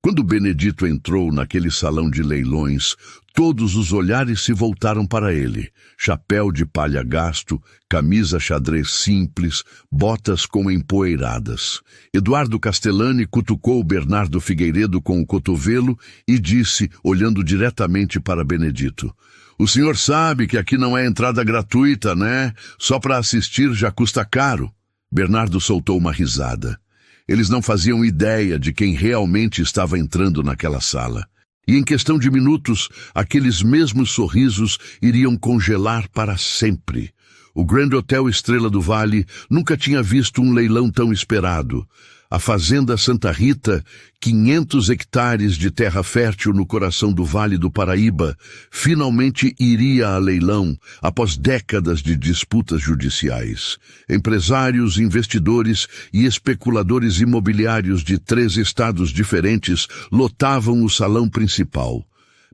Quando Benedito entrou naquele salão de leilões, todos os olhares se voltaram para ele. Chapéu de palha gasto, camisa xadrez simples, botas com empoeiradas. Eduardo Castellani cutucou Bernardo Figueiredo com o cotovelo e disse, olhando diretamente para Benedito: "O senhor sabe que aqui não é entrada gratuita, né? Só para assistir já custa caro." Bernardo soltou uma risada. Eles não faziam ideia de quem realmente estava entrando naquela sala. E em questão de minutos, aqueles mesmos sorrisos iriam congelar para sempre. O Grand Hotel Estrela do Vale nunca tinha visto um leilão tão esperado. A Fazenda Santa Rita, 500 hectares de terra fértil no coração do Vale do Paraíba, finalmente iria a leilão após décadas de disputas judiciais. Empresários, investidores e especuladores imobiliários de 3 estados diferentes lotavam o salão principal.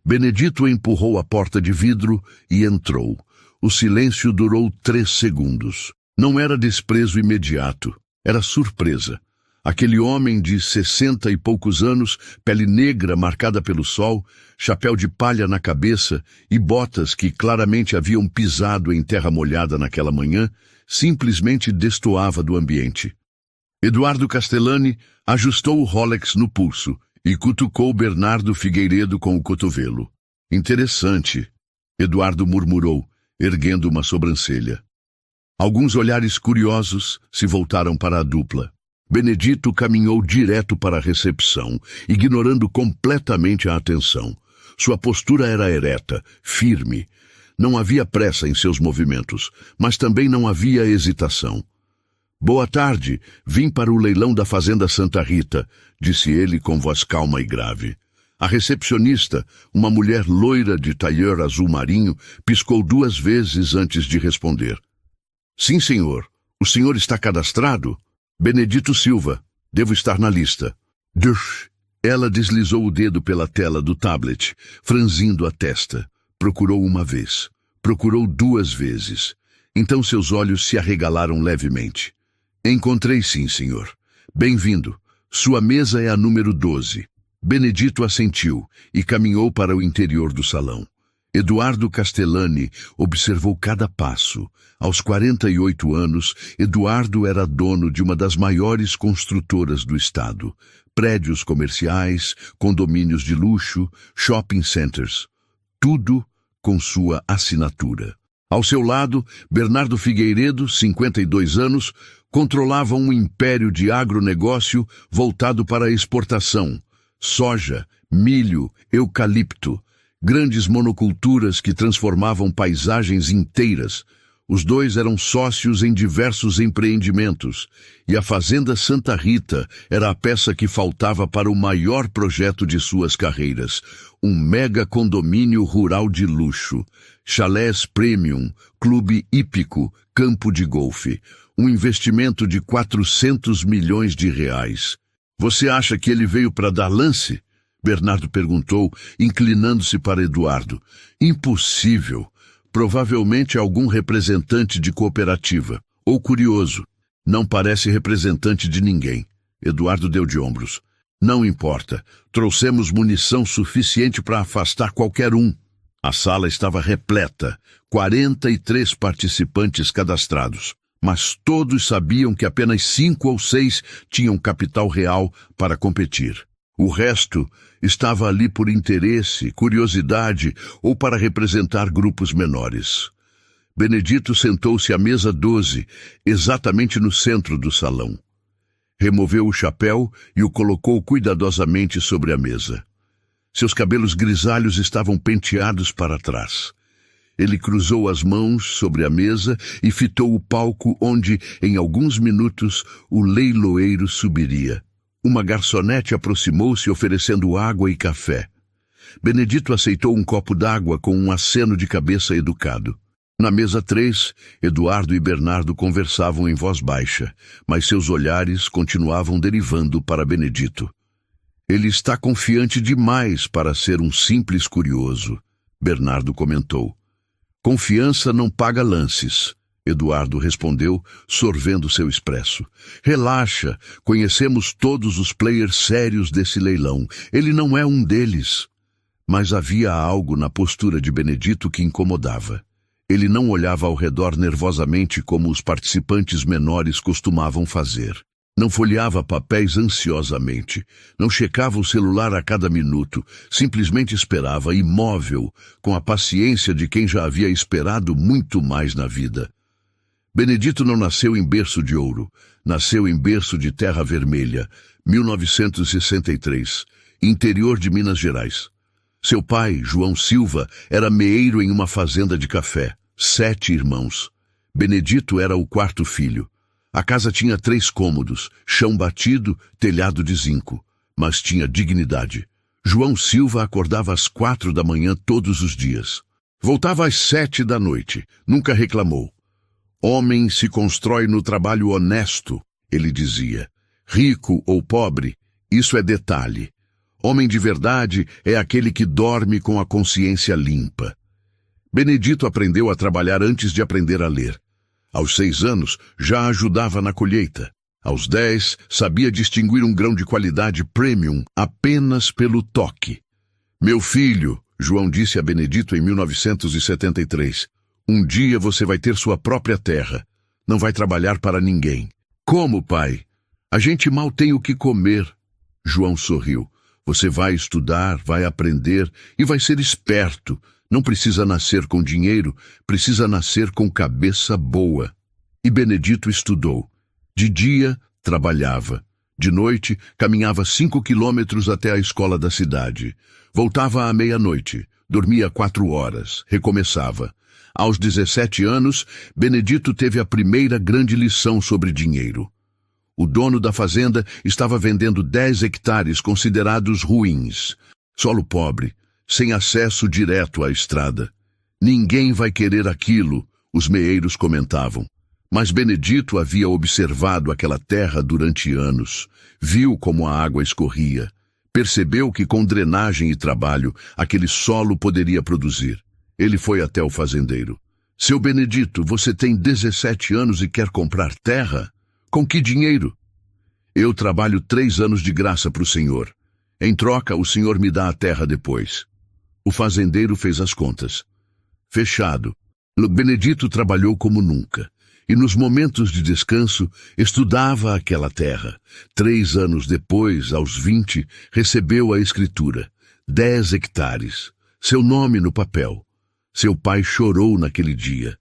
Benedito empurrou a porta de vidro e entrou. O silêncio durou 3 segundos. Não era desprezo imediato, era surpresa. Aquele homem de 60 e poucos anos, pele negra marcada pelo sol, chapéu de palha na cabeça e botas que claramente haviam pisado em terra molhada naquela manhã, simplesmente destoava do ambiente. Eduardo Castellani ajustou o Rolex no pulso e cutucou Bernardo Figueiredo com o cotovelo. "Interessante", Eduardo murmurou, erguendo uma sobrancelha. Alguns olhares curiosos se voltaram para a dupla. Benedito caminhou direto para a recepção, ignorando completamente a atenção. Sua postura era ereta, firme. Não havia pressa em seus movimentos, mas também não havia hesitação. "Boa tarde, vim para o leilão da Fazenda Santa Rita", disse ele com voz calma e grave. A recepcionista, uma mulher loira de tailleur azul marinho, piscou 2 vezes antes de responder. "Sim, senhor. O senhor está cadastrado?" "Benedito Silva. Devo estar na lista." Dush. Ela deslizou o dedo pela tela do tablet, franzindo a testa. Procurou uma vez. Procurou 2 vezes. Então seus olhos se arregalaram levemente. "Encontrei sim, senhor. Bem-vindo. Sua mesa é a número 12. Benedito assentiu e caminhou para o interior do salão. Eduardo Castellani observou cada passo. Aos 48 anos, Eduardo era dono de uma das maiores construtoras do estado. Prédios comerciais, condomínios de luxo, shopping centers. Tudo com sua assinatura. Ao seu lado, Bernardo Figueiredo, 52 anos, controlava um império de agronegócio voltado para a exportação. Soja, milho, eucalipto. Grandes monoculturas que transformavam paisagens inteiras. Os dois eram sócios em diversos empreendimentos, e a Fazenda Santa Rita era a peça que faltava para o maior projeto de suas carreiras, um mega condomínio rural de luxo, chalés premium, clube hípico, campo de golfe, um investimento de 400 milhões de reais. "Você acha que ele veio para dar lance?" Bernardo perguntou, inclinando-se para Eduardo. "Impossível. Provavelmente algum representante de cooperativa. Ou curioso. Não parece representante de ninguém." Eduardo deu de ombros. "Não importa. Trouxemos munição suficiente para afastar qualquer um." A sala estava repleta. 43 participantes cadastrados. Mas todos sabiam que apenas 5 ou 6 tinham capital real para competir. O resto estava ali por interesse, curiosidade ou para representar grupos menores. Benedito sentou-se à mesa 12, exatamente no centro do salão. Removeu o chapéu e o colocou cuidadosamente sobre a mesa. Seus cabelos grisalhos estavam penteados para trás. Ele cruzou as mãos sobre a mesa e fitou o palco onde, em alguns minutos, o leiloeiro subiria. Uma garçonete aproximou-se oferecendo água e café. Benedito aceitou um copo d'água com um aceno de cabeça educado. Na mesa 3, Eduardo e Bernardo conversavam em voz baixa, mas seus olhares continuavam derivando para Benedito. "Ele está confiante demais para ser um simples curioso", Bernardo comentou. "Confiança não paga lances." Eduardo respondeu, sorvendo seu expresso. Relaxa, conhecemos todos os players sérios desse leilão. Ele não é um deles. Mas havia algo na postura de Benedito que incomodava. Ele não olhava ao redor nervosamente como os participantes menores costumavam fazer. Não folheava papéis ansiosamente. Não checava o celular a cada minuto. Simplesmente esperava, imóvel, com a paciência de quem já havia esperado muito mais na vida. Benedito não nasceu em berço de ouro. Nasceu em berço de terra vermelha, 1963, interior de Minas Gerais. Seu pai, João Silva, era meeiro em uma fazenda de café. 7 irmãos. Benedito era o 4º filho. A casa tinha 3 cômodos, chão batido, telhado de zinco. Mas tinha dignidade. João Silva acordava às 4 da manhã todos os dias. Voltava às 7 da noite. Nunca reclamou. Homem se constrói no trabalho honesto, ele dizia. Rico ou pobre, isso é detalhe. Homem de verdade é aquele que dorme com a consciência limpa. Benedito aprendeu a trabalhar antes de aprender a ler. Aos 6 anos, já ajudava na colheita. Aos 10, sabia distinguir um grão de qualidade premium apenas pelo toque. Meu filho, João disse a Benedito em 1973, um dia você vai ter sua própria terra. Não vai trabalhar para ninguém. Como, pai? A gente mal tem o que comer. João sorriu. Você vai estudar, vai aprender e vai ser esperto. Não precisa nascer com dinheiro, precisa nascer com cabeça boa. E Benedito estudou. De dia, trabalhava. De noite, caminhava 5 quilômetros até a escola da cidade. Voltava à meia-noite, dormia 4 horas, recomeçava. Aos 17 anos, Benedito teve a primeira grande lição sobre dinheiro. O dono da fazenda estava vendendo 10 hectares considerados ruins. Solo pobre, sem acesso direto à estrada. Ninguém vai querer aquilo, os meeiros comentavam. Mas Benedito havia observado aquela terra durante anos. Viu como a água escorria. Percebeu que com drenagem e trabalho, aquele solo poderia produzir. Ele foi até o fazendeiro. Seu Benedito, você tem 17 anos e quer comprar terra? Com que dinheiro? Eu trabalho 3 anos de graça para o senhor. Em troca, o senhor me dá a terra depois. O fazendeiro fez as contas. Fechado. Benedito trabalhou como nunca. E nos momentos de descanso, estudava aquela terra. 3 anos depois, aos 20, recebeu a escritura. 10 hectares. Seu nome no papel. Seu pai chorou naquele dia.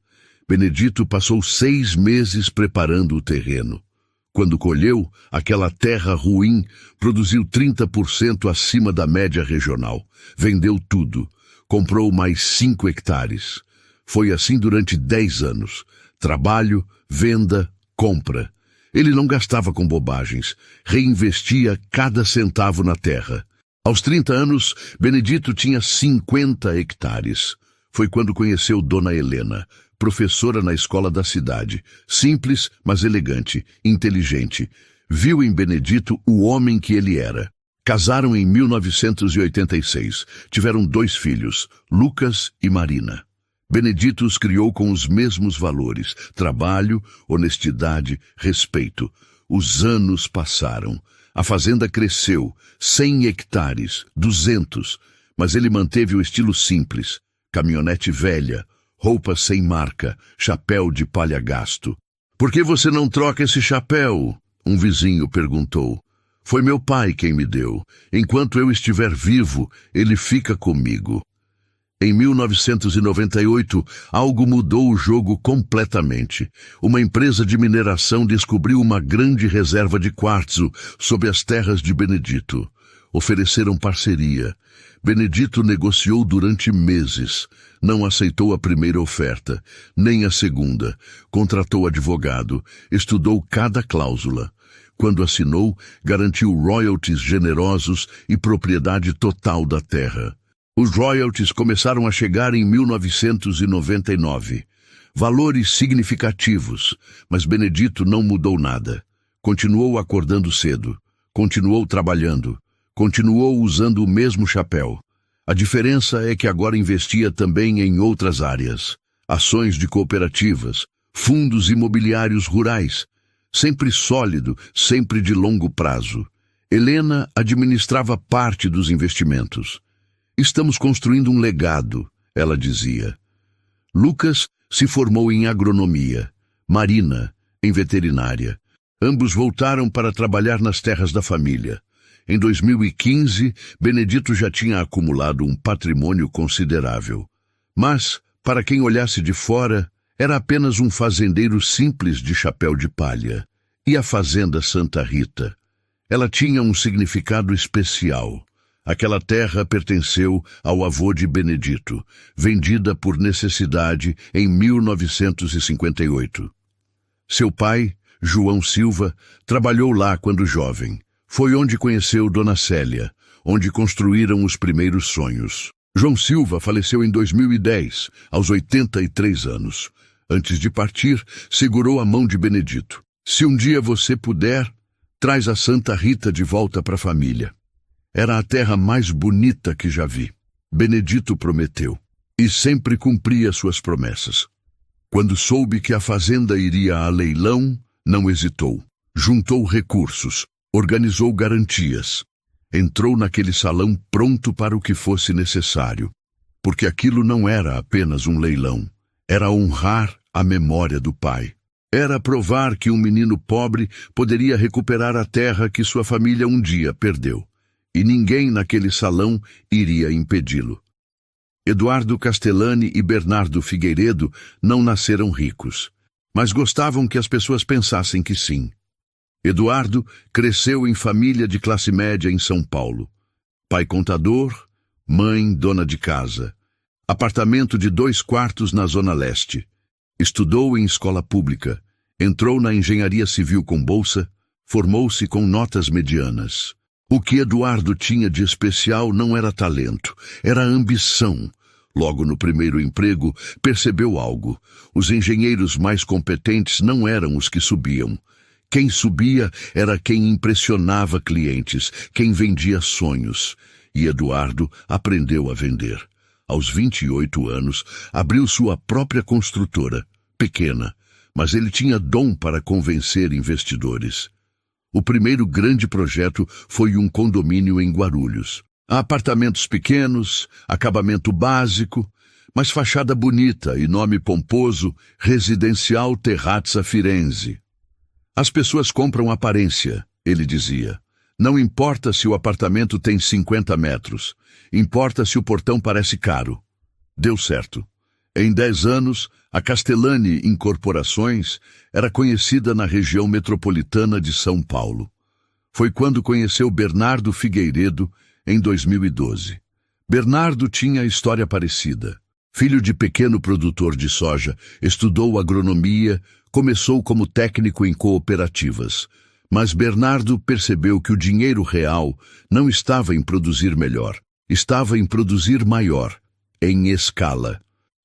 Benedito passou 6 meses preparando o terreno. Quando colheu, aquela terra ruim produziu 30% acima da média regional. Vendeu tudo. Comprou mais 5 hectares. Foi assim durante 10 anos. Trabalho, venda, compra. Ele não gastava com bobagens. Reinvestia cada centavo na terra. Aos 30 anos, Benedito tinha 50 hectares. Foi quando conheceu Dona Helena, professora na escola da cidade. Simples, mas elegante, inteligente. Viu em Benedito o homem que ele era. Casaram em 1986. Tiveram 2 filhos, Lucas e Marina. Benedito os criou com os mesmos valores: trabalho, honestidade, respeito. Os anos passaram. A fazenda cresceu, 100 hectares, 200, mas ele manteve o estilo simples. Caminhonete velha, roupa sem marca, chapéu de palha gasto. Por que você não troca esse chapéu? Um vizinho perguntou. Foi meu pai quem me deu. Enquanto eu estiver vivo, ele fica comigo. Em 1998, algo mudou o jogo completamente. Uma empresa de mineração descobriu uma grande reserva de quartzo sob as terras de Benedito. Ofereceram parceria. Benedito negociou durante meses. Não aceitou a primeira oferta, nem a segunda. Contratou advogado. Estudou cada cláusula. Quando assinou, garantiu royalties generosos e propriedade total da terra. Os royalties começaram a chegar em 1999. Valores significativos, mas Benedito não mudou nada. Continuou acordando cedo. Continuou trabalhando. Continuou usando o mesmo chapéu. A diferença é que agora investia também em outras áreas. Ações de cooperativas, fundos imobiliários rurais, sempre sólido, sempre de longo prazo. Helena administrava parte dos investimentos. Estamos construindo um legado, ela dizia. Lucas se formou em agronomia, Marina em veterinária. Ambos voltaram para trabalhar nas terras da família. Em 2015, Benedito já tinha acumulado um patrimônio considerável. Mas, para quem olhasse de fora, era apenas um fazendeiro simples de chapéu de palha. E a fazenda Santa Rita? Ela tinha um significado especial. Aquela terra pertenceu ao avô de Benedito, vendida por necessidade em 1958. Seu pai, João Silva, trabalhou lá quando jovem. Foi onde conheceu Dona Célia, onde construíram os primeiros sonhos. João Silva faleceu em 2010, aos 83 anos. Antes de partir, segurou a mão de Benedito. Se um dia você puder, traz a Santa Rita de volta para a família. Era a terra mais bonita que já vi. Benedito prometeu, e sempre cumpria suas promessas. Quando soube que a fazenda iria a leilão, não hesitou. Juntou recursos, organizou garantias. Entrou naquele salão pronto para o que fosse necessário. Porque aquilo não era apenas um leilão. Era honrar a memória do pai. Era provar que um menino pobre poderia recuperar a terra que sua família um dia perdeu. E ninguém naquele salão iria impedi-lo. Eduardo Castellani e Bernardo Figueiredo não nasceram ricos, mas gostavam que as pessoas pensassem que sim. Eduardo cresceu em família de classe média em São Paulo. Pai contador, mãe dona de casa. Apartamento de 2 quartos na Zona Leste. Estudou em escola pública. Entrou na engenharia civil com bolsa. Formou-se com notas medianas. O que Eduardo tinha de especial não era talento, era ambição. Logo no primeiro emprego, percebeu algo. Os engenheiros mais competentes não eram os que subiam. Quem subia era quem impressionava clientes, quem vendia sonhos. E Eduardo aprendeu a vender. Aos 28 anos, abriu sua própria construtora, pequena, mas ele tinha dom para convencer investidores. O primeiro grande projeto foi um condomínio em Guarulhos. Apartamentos pequenos, acabamento básico, mas fachada bonita e nome pomposo, Residencial Terrazza Firenze. As pessoas compram aparência, ele dizia. Não importa se o apartamento tem 50 metros, importa se o portão parece caro. Deu certo. Em 10 anos, a Castellani Incorporações era conhecida na região metropolitana de São Paulo. Foi quando conheceu Bernardo Figueiredo, em 2012. Bernardo tinha história parecida. Filho de pequeno produtor de soja, estudou agronomia, começou como técnico em cooperativas. Mas Bernardo percebeu que o dinheiro real não estava em produzir melhor, estava em produzir maior, em escala.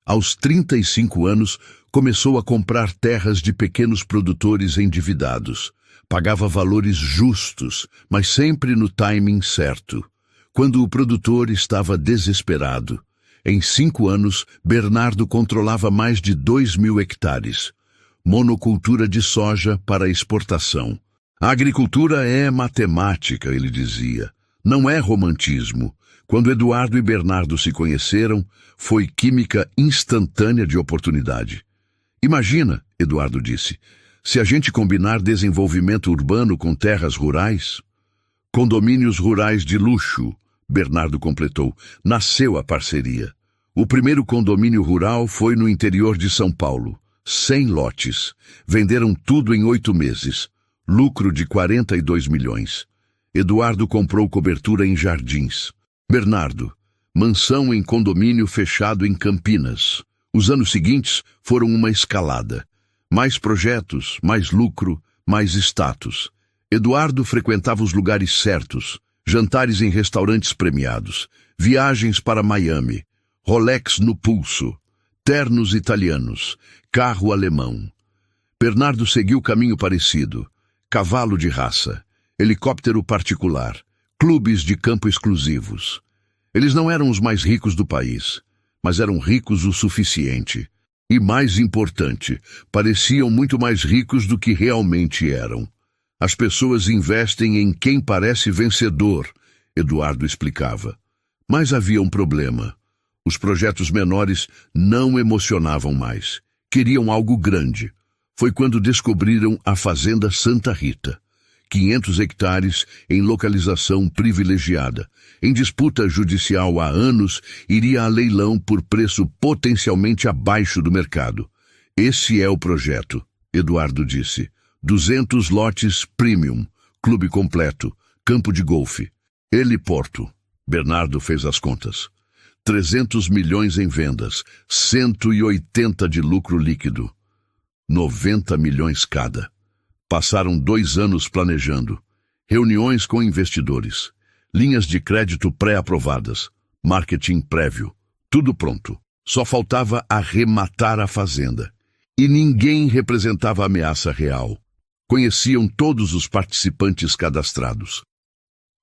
Aos 35 anos, começou a comprar terras de pequenos produtores endividados. Pagava valores justos, mas sempre no timing certo. Quando o produtor estava desesperado. Em 5 anos, Bernardo controlava mais de 2.000 hectares. Monocultura de soja para exportação. A agricultura é matemática, ele dizia. Não é romantismo. Quando Eduardo e Bernardo se conheceram, foi química instantânea de oportunidade. Imagina, Eduardo disse, se a gente combinar desenvolvimento urbano com terras rurais? Condomínios rurais de luxo, Bernardo completou, nasceu a parceria. O primeiro condomínio rural foi no interior de São Paulo. 100 lotes. Venderam tudo em 8 meses. Lucro de 42 milhões. Eduardo comprou cobertura em Jardins. Bernardo, mansão em condomínio fechado em Campinas. Os anos seguintes foram uma escalada. Mais projetos, mais lucro, mais status. Eduardo frequentava os lugares certos, jantares em restaurantes premiados, viagens para Miami, Rolex no pulso, ternos italianos, carro alemão. Bernardo seguiu caminho parecido, cavalo de raça, helicóptero particular, clubes de campo exclusivos. Eles não eram os mais ricos do país, mas eram ricos o suficiente. E mais importante, pareciam muito mais ricos do que realmente eram. As pessoas investem em quem parece vencedor, Eduardo explicava. Mas havia um problema. Os projetos menores não emocionavam mais. Queriam algo grande. Foi quando descobriram a Fazenda Santa Rita. 500 hectares em localização privilegiada. Em disputa judicial há anos, iria a leilão por preço potencialmente abaixo do mercado. Esse é o projeto, Eduardo disse. 200 lotes premium, clube completo, campo de golfe. Heliporto. Bernardo fez as contas. 300 milhões em vendas, 180 de lucro líquido. 90 milhões cada. Passaram 2 anos planejando. Reuniões com investidores. Linhas de crédito pré-aprovadas. Marketing prévio. Tudo pronto. Só faltava arrematar a fazenda. E ninguém representava ameaça real. Conheciam todos os participantes cadastrados.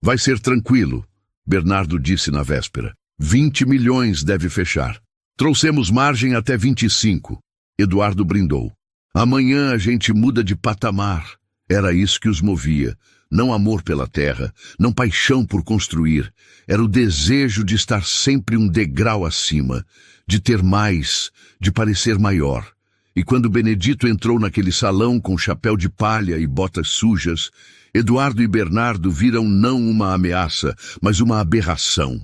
Vai ser tranquilo, Bernardo disse na véspera. 20 milhões deve fechar. Trouxemos margem até 25. Eduardo brindou. Amanhã a gente muda de patamar. Era isso que os movia. Não amor pela terra, não paixão por construir. Era o desejo de estar sempre um degrau acima, de ter mais, de parecer maior. E quando Benedito entrou naquele salão com chapéu de palha e botas sujas, Eduardo e Bernardo viram não uma ameaça, mas uma aberração.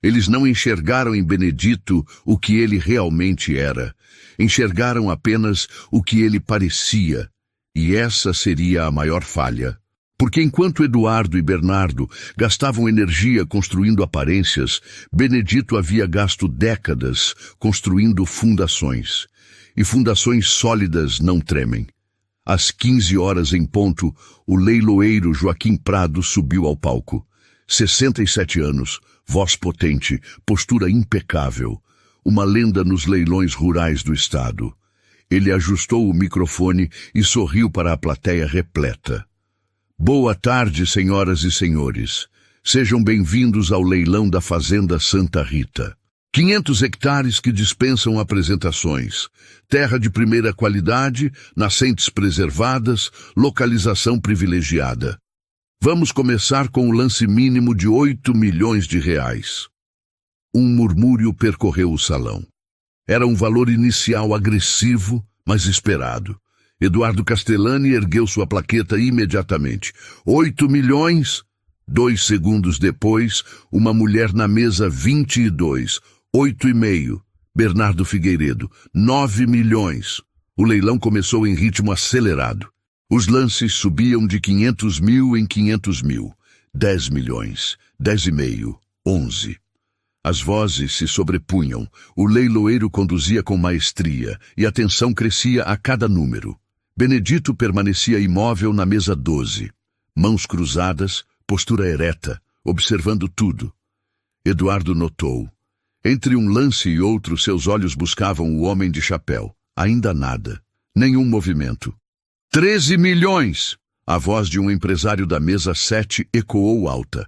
Eles não enxergaram em Benedito o que ele realmente era. Enxergaram apenas o que ele parecia. E essa seria a maior falha. Porque enquanto Eduardo e Bernardo gastavam energia construindo aparências, Benedito havia gasto décadas construindo fundações. E fundações sólidas não tremem. Às 15 horas em ponto, o leiloeiro Joaquim Prado subiu ao palco. 67 anos, voz potente, postura impecável. Uma lenda nos leilões rurais do estado. Ele ajustou o microfone e sorriu para a plateia repleta. Boa tarde, senhoras e senhores. Sejam bem-vindos ao leilão da Fazenda Santa Rita. 500 hectares que dispensam apresentações. Terra de primeira qualidade, nascentes preservadas, localização privilegiada. Vamos começar com o lance mínimo de 8 milhões de reais. Um murmúrio percorreu o salão. Era um valor inicial agressivo, mas esperado. Eduardo Castellani ergueu sua plaqueta imediatamente. 8 milhões? 2 segundos depois, uma mulher na mesa 22. 8,5. Bernardo Figueiredo. 9 milhões. O leilão começou em ritmo acelerado. Os lances subiam de 500 mil em 500 mil. 10 milhões. 10,5. 11. As vozes se sobrepunham. O leiloeiro conduzia com maestria e a tensão crescia a cada número. Benedito permanecia imóvel na mesa 12. Mãos cruzadas, postura ereta, observando tudo. Eduardo notou. Entre um lance e outro, seus olhos buscavam o homem de chapéu. Ainda nada. Nenhum movimento. 13 milhões! A voz de um empresário da mesa 7 ecoou alta.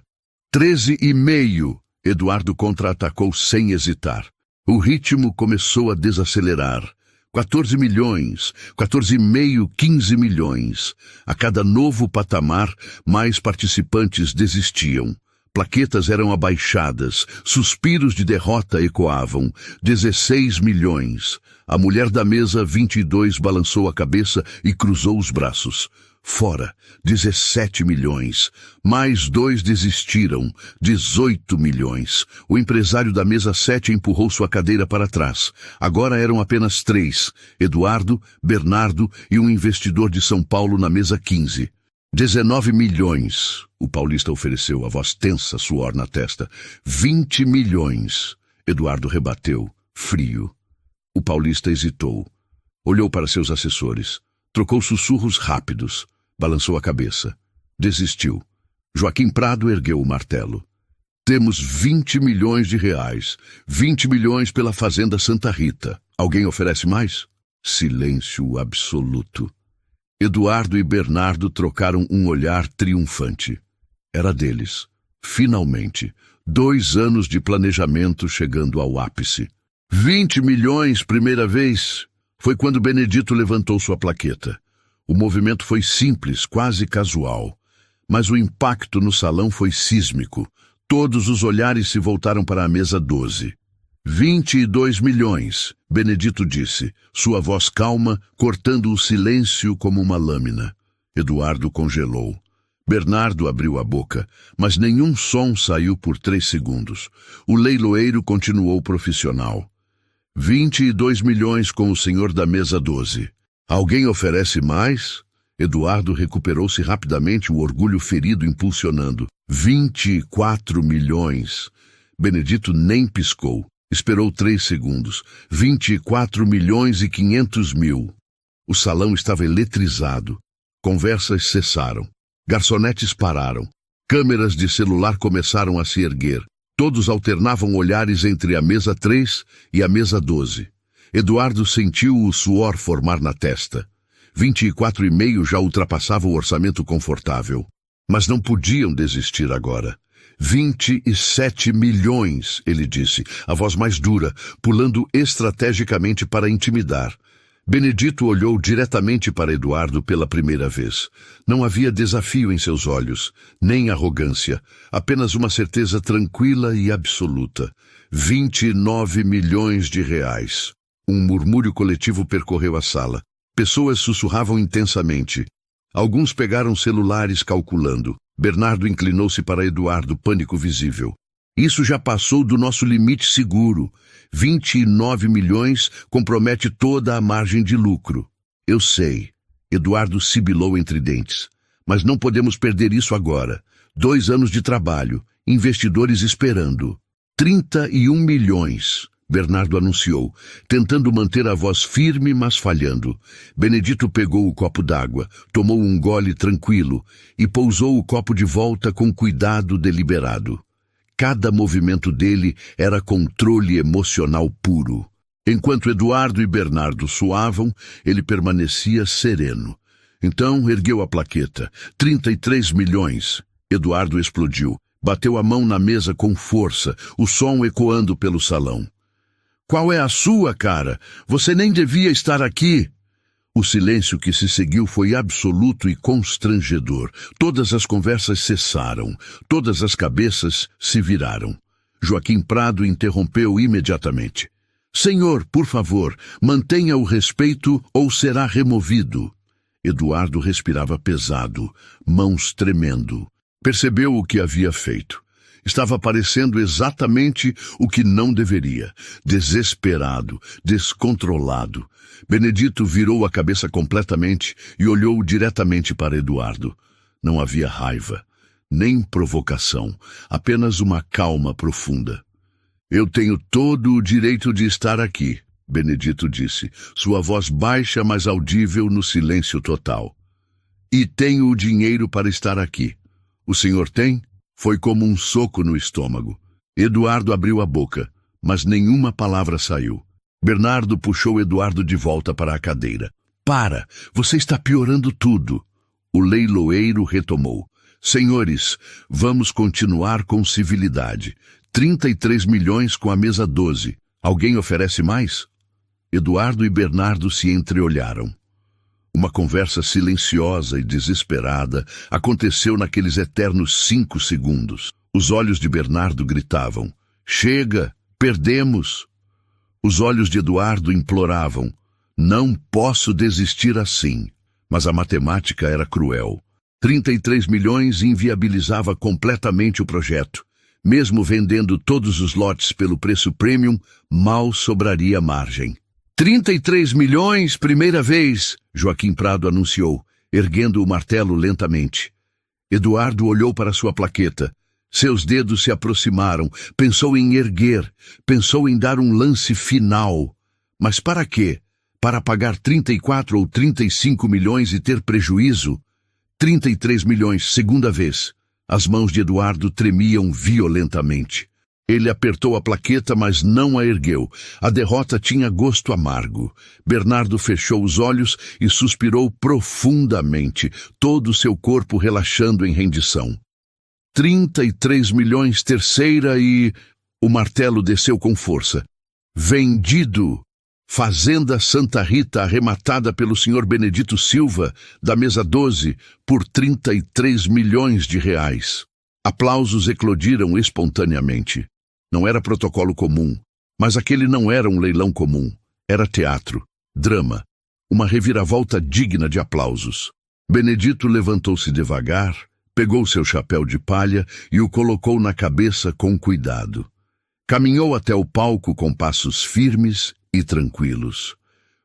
13,5! Eduardo contra-atacou sem hesitar. O ritmo começou a desacelerar. 14 milhões, 14,5, 15 milhões. A cada novo patamar, mais participantes desistiam. Plaquetas eram abaixadas, suspiros de derrota ecoavam. 16 milhões. A mulher da mesa 22 balançou a cabeça e cruzou os braços. Fora, 17 milhões. Mais 2 desistiram, 18 milhões. O empresário da mesa 7 empurrou sua cadeira para trás. Agora eram apenas 3, Eduardo, Bernardo e um investidor de São Paulo na mesa 15. 19 milhões, o paulista ofereceu, a voz tensa, suor na testa. 20 milhões, Eduardo rebateu, frio. O paulista hesitou. Olhou para seus assessores. Trocou sussurros rápidos. Balançou a cabeça. Desistiu. Joaquim Prado ergueu o martelo. Temos 20 milhões de reais. 20 milhões pela Fazenda Santa Rita. Alguém oferece mais? Silêncio absoluto. Eduardo e Bernardo trocaram um olhar triunfante. Era deles. Finalmente. 2 anos de planejamento chegando ao ápice. 20 milhões, primeira vez. Foi quando Benedito levantou sua plaqueta. O movimento foi simples, quase casual. Mas o impacto no salão foi sísmico. Todos os olhares se voltaram para a mesa 12. 22 milhões, Benedito disse, sua voz calma, cortando o silêncio como uma lâmina. Eduardo congelou. Bernardo abriu a boca, mas nenhum som saiu por 3 segundos. O leiloeiro continuou profissional. 22 milhões com o senhor da mesa 12. Alguém oferece mais? Eduardo recuperou-se rapidamente, o orgulho ferido impulsionando. 24 milhões. Benedito nem piscou. Esperou 3 segundos. 24 milhões e 500 mil. O salão estava eletrizado. Conversas cessaram. Garçonetes pararam. Câmeras de celular começaram a se erguer. Todos alternavam olhares entre a mesa 3 e a mesa 12. Eduardo sentiu o suor formar na testa. 24,5 já ultrapassava o orçamento confortável. Mas não podiam desistir agora. 27 milhões, ele disse, a voz mais dura, pulando estrategicamente para intimidar. Benedito olhou diretamente para Eduardo pela primeira vez. Não havia desafio em seus olhos, nem arrogância, apenas uma certeza tranquila e absoluta. 29 milhões de reais. Um murmúrio coletivo percorreu a sala. Pessoas sussurravam intensamente. Alguns pegaram celulares calculando. Bernardo inclinou-se para Eduardo, pânico visível. Isso já passou do nosso limite seguro. 29 milhões compromete toda a margem de lucro. Eu sei. Eduardo sibilou entre dentes. Mas não podemos perder isso agora. 2 anos de trabalho. Investidores esperando. 31 milhões. Bernardo anunciou, tentando manter a voz firme, mas falhando. Benedito pegou o copo d'água, tomou um gole tranquilo e pousou o copo de volta com cuidado deliberado. Cada movimento dele era controle emocional puro. Enquanto Eduardo e Bernardo suavam, ele permanecia sereno. Então ergueu a plaqueta. 33 milhões. Eduardo explodiu. Bateu a mão na mesa com força, o som ecoando pelo salão. Qual é a sua, cara? Você nem devia estar aqui. O silêncio que se seguiu foi absoluto e constrangedor. Todas as conversas cessaram. Todas as cabeças se viraram. Joaquim Prado interrompeu imediatamente. Senhor, por favor, mantenha o respeito ou será removido. Eduardo respirava pesado, mãos tremendo. Percebeu o que havia feito. Estava parecendo exatamente o que não deveria. Desesperado, descontrolado. Benedito virou a cabeça completamente e olhou diretamente para Eduardo. Não havia raiva, nem provocação, apenas uma calma profunda. Eu tenho todo o direito de estar aqui, Benedito disse, sua voz baixa, mas audível no silêncio total. E tenho o dinheiro para estar aqui. O senhor tem? Foi como um soco no estômago. Eduardo abriu a boca, mas nenhuma palavra saiu. Bernardo puxou Eduardo de volta para a cadeira. Para! Você está piorando tudo. O leiloeiro retomou. Senhores, vamos continuar com civilidade. 33 milhões com a mesa 12. Alguém oferece mais? Eduardo e Bernardo se entreolharam. Uma conversa silenciosa e desesperada aconteceu naqueles eternos 5 segundos. Os olhos de Bernardo gritavam, chega, perdemos. Os olhos de Eduardo imploravam, não posso desistir assim. Mas a matemática era cruel. 33 milhões inviabilizava completamente o projeto. Mesmo vendendo todos os lotes pelo preço premium, mal sobraria margem. 33 milhões, primeira vez, Joaquim Prado anunciou, erguendo o martelo lentamente. Eduardo olhou para sua plaqueta. Seus dedos se aproximaram, pensou em erguer, pensou em dar um lance final. Mas para quê? Para pagar 34 ou 35 milhões e ter prejuízo? 33 milhões, segunda vez. As mãos de Eduardo tremiam violentamente. Ele apertou a plaqueta, mas não a ergueu. A derrota tinha gosto amargo. Bernardo fechou os olhos e suspirou profundamente, todo o seu corpo relaxando em rendição. 33 milhões, terceira e... O martelo desceu com força. Vendido! Fazenda Santa Rita arrematada pelo Sr. Benedito Silva, da mesa 12, por 33 milhões de reais. Aplausos eclodiram espontaneamente. Não era protocolo comum, mas aquele não era um leilão comum. Era teatro, drama, uma reviravolta digna de aplausos. Benedito levantou-se devagar, pegou seu chapéu de palha e o colocou na cabeça com cuidado. Caminhou até o palco com passos firmes e tranquilos.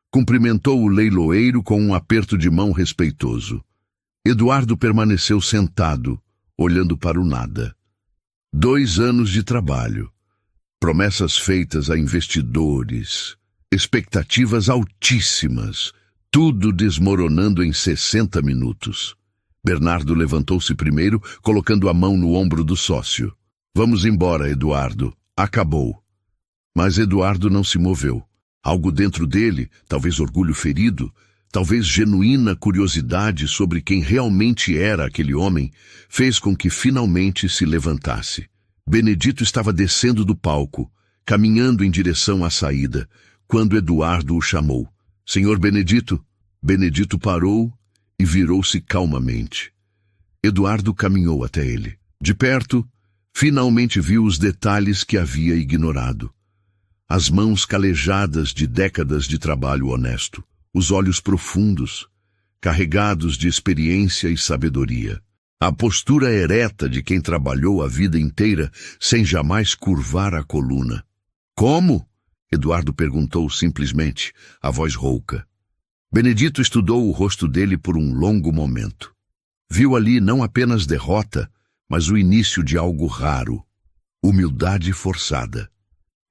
Cumprimentou o leiloeiro com um aperto de mão respeitoso. Eduardo permaneceu sentado, olhando para o nada. 2 anos de trabalho, promessas feitas a investidores, expectativas altíssimas, tudo desmoronando em 60 minutos. Bernardo levantou-se primeiro, colocando a mão no ombro do sócio. Vamos embora, Eduardo. Acabou. Mas Eduardo não se moveu. Algo dentro dele, talvez orgulho ferido, talvez genuína curiosidade sobre quem realmente era aquele homem, fez com que finalmente se levantasse. Benedito estava descendo do palco, caminhando em direção à saída, quando Eduardo o chamou. Senhor Benedito? Benedito parou e virou-se calmamente. Eduardo caminhou até ele. De perto, finalmente viu os detalhes que havia ignorado. As mãos calejadas de décadas de trabalho honesto, os olhos profundos, carregados de experiência e sabedoria. A postura ereta de quem trabalhou a vida inteira sem jamais curvar a coluna. Como? Eduardo perguntou simplesmente, a voz rouca. Benedito estudou o rosto dele por um longo momento. Viu ali não apenas derrota, mas o início de algo raro. Humildade forçada.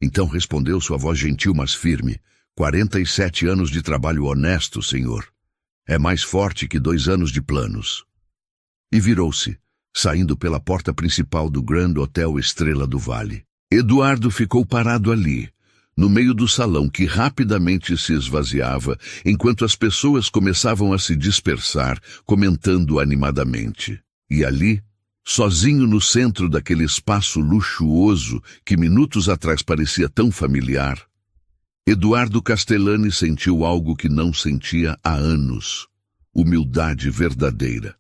Então respondeu sua voz gentil, mas firme. 47 anos de trabalho honesto, senhor. É mais forte que 2 anos de planos. E virou-se, saindo pela porta principal do Grand Hotel Estrela do Vale. Eduardo ficou parado ali, no meio do salão que rapidamente se esvaziava, enquanto as pessoas começavam a se dispersar, comentando animadamente. E ali, sozinho no centro daquele espaço luxuoso que minutos atrás parecia tão familiar, Eduardo Castellani sentiu algo que não sentia há anos. Humildade verdadeira.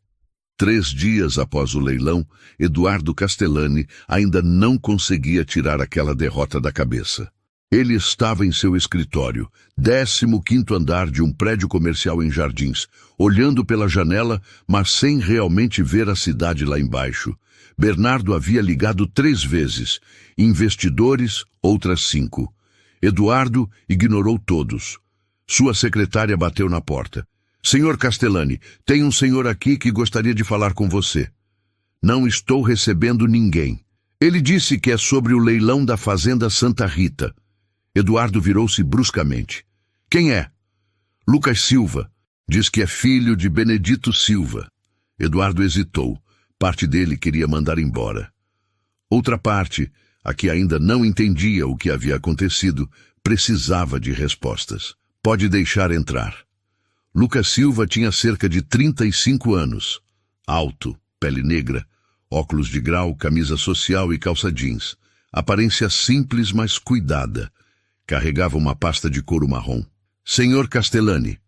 3 dias após o leilão, Eduardo Castellani ainda não conseguia tirar aquela derrota da cabeça. Ele estava em seu escritório, 15º andar de um prédio comercial em Jardins, olhando pela janela, mas sem realmente ver a cidade lá embaixo. Bernardo havia ligado 3 vezes, investidores, outras 5. Eduardo ignorou todos. Sua secretária bateu na porta. Senhor Castellani, tem um senhor aqui que gostaria de falar com você. Não estou recebendo ninguém. Ele disse que é sobre o leilão da Fazenda Santa Rita. Eduardo virou-se bruscamente. Quem é? Lucas Silva. Diz que é filho de Benedito Silva. Eduardo hesitou. Parte dele queria mandar embora. Outra parte, a que ainda não entendia o que havia acontecido, precisava de respostas. Pode deixar entrar. Lucas Silva tinha cerca de 35 anos. Alto, pele negra, óculos de grau, camisa social e calça jeans. Aparência simples, mas cuidada. Carregava uma pasta de couro marrom. Senhor Castellani.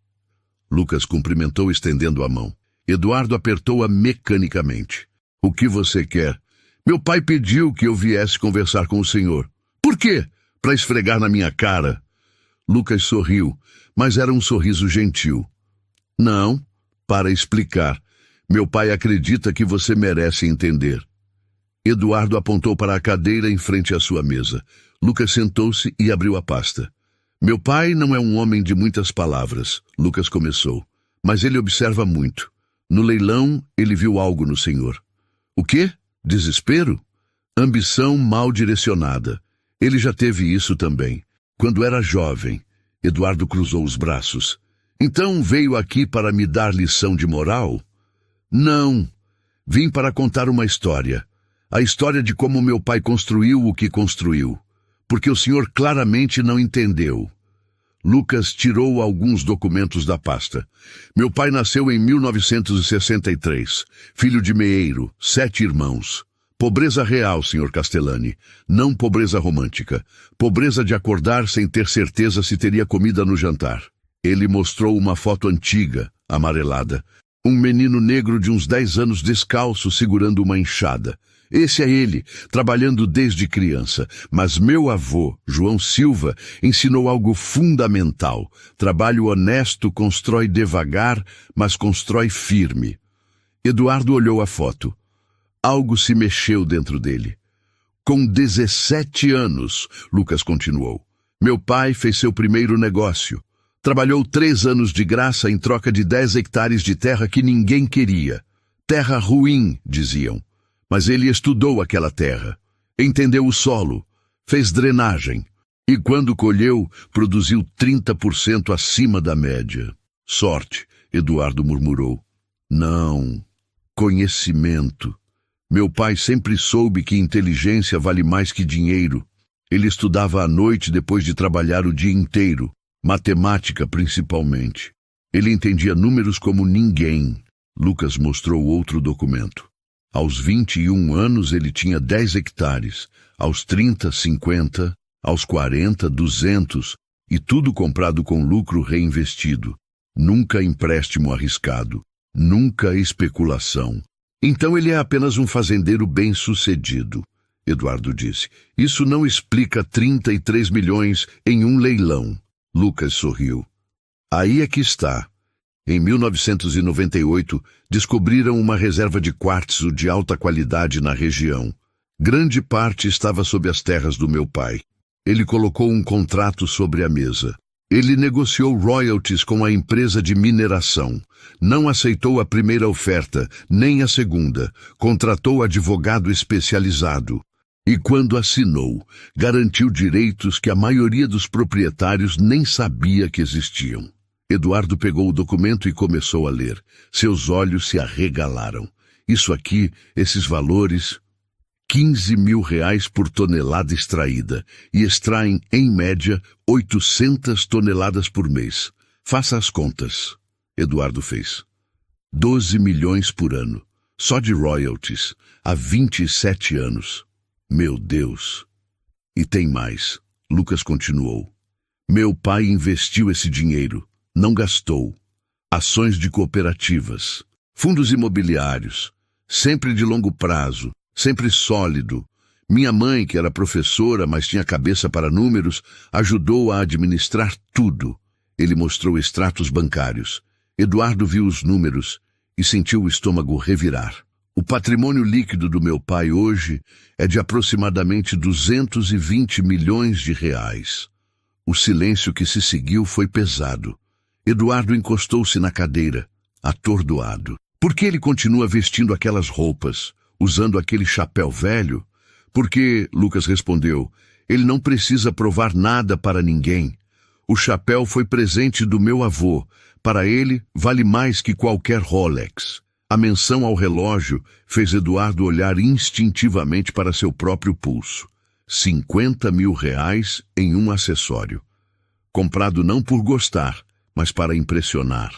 Lucas cumprimentou estendendo a mão. Eduardo apertou-a mecanicamente. O que você quer? Meu pai pediu que eu viesse conversar com o senhor. Por quê? Para esfregar na minha cara. Lucas sorriu, mas era um sorriso gentil. Não, para explicar. Meu pai acredita que você merece entender. Eduardo apontou para a cadeira em frente à sua mesa. Lucas sentou-se e abriu a pasta. Meu pai não é um homem de muitas palavras, Lucas começou, mas ele observa muito. No leilão, ele viu algo no senhor. O quê? Desespero? Ambição mal direcionada. Ele já teve isso também. Quando era jovem, Eduardo cruzou os braços. Então veio aqui para me dar lição de moral? Não. Vim para contar uma história. A história de como meu pai construiu o que construiu. Porque o senhor claramente não entendeu. Lucas tirou alguns documentos da pasta. Meu pai nasceu em 1963, filho de meeiro, 7 irmãos. Pobreza real, Sr. Castellani, não pobreza romântica. Pobreza de acordar sem ter certeza se teria comida no jantar. Ele mostrou uma foto antiga, amarelada. Um menino negro de uns 10 anos descalço segurando uma enxada. Esse é ele, trabalhando desde criança. Mas meu avô, João Silva, ensinou algo fundamental. Trabalho honesto constrói devagar, mas constrói firme. Eduardo olhou a foto. Algo se mexeu dentro dele. Com 17 anos, Lucas continuou, meu pai fez seu primeiro negócio. Trabalhou 3 anos de graça em troca de 10 hectares de terra que ninguém queria. Terra ruim, diziam. Mas ele estudou aquela terra, entendeu o solo, fez drenagem e, quando colheu, produziu 30% acima da média. Sorte, Eduardo murmurou. Não, conhecimento. Meu pai sempre soube que inteligência vale mais que dinheiro. Ele estudava à noite depois de trabalhar o dia inteiro, matemática principalmente. Ele entendia números como ninguém. Lucas mostrou outro documento. Aos 21 anos ele tinha 10 hectares, aos 30, 50, aos 40, 200, e tudo comprado com lucro reinvestido. Nunca empréstimo arriscado, nunca especulação. Então ele é apenas um fazendeiro bem-sucedido, Eduardo disse. Isso não explica 33 milhões em um leilão. Lucas sorriu. Aí é que está. Em 1998, descobriram uma reserva de quartzo de alta qualidade na região. Grande parte estava sob as terras do meu pai. Ele colocou um contrato sobre a mesa. Ele negociou royalties com a empresa de mineração. Não aceitou a primeira oferta, nem a segunda. Contratou advogado especializado. E quando assinou, garantiu direitos que a maioria dos proprietários nem sabia que existiam. Eduardo pegou o documento e começou a ler. Seus olhos se arregalaram. Isso aqui, esses valores, 15 mil reais por tonelada extraída, e extraem, em média, 800 toneladas por mês. Faça as contas. Eduardo fez. 12 milhões por ano, só de royalties, há 27 anos. Meu Deus! E tem mais. Lucas continuou. Meu pai investiu esse dinheiro. Não gastou. Ações de cooperativas, fundos imobiliários, sempre de longo prazo, sempre sólido. Minha mãe, que era professora, mas tinha cabeça para números, ajudou a administrar tudo. Ele mostrou extratos bancários. Eduardo viu os números e sentiu o estômago revirar. O patrimônio líquido do meu pai hoje é de aproximadamente 220 milhões de reais. O silêncio que se seguiu foi pesado. Eduardo encostou-se na cadeira, atordoado. Por que ele continua vestindo aquelas roupas, usando aquele chapéu velho? Porque, Lucas respondeu, ele não precisa provar nada para ninguém. O chapéu foi presente do meu avô. Para ele, vale mais que qualquer Rolex. A menção ao relógio fez Eduardo olhar instintivamente para seu próprio pulso. 50 mil reais em um acessório. Comprado não por gostar, mas para impressionar.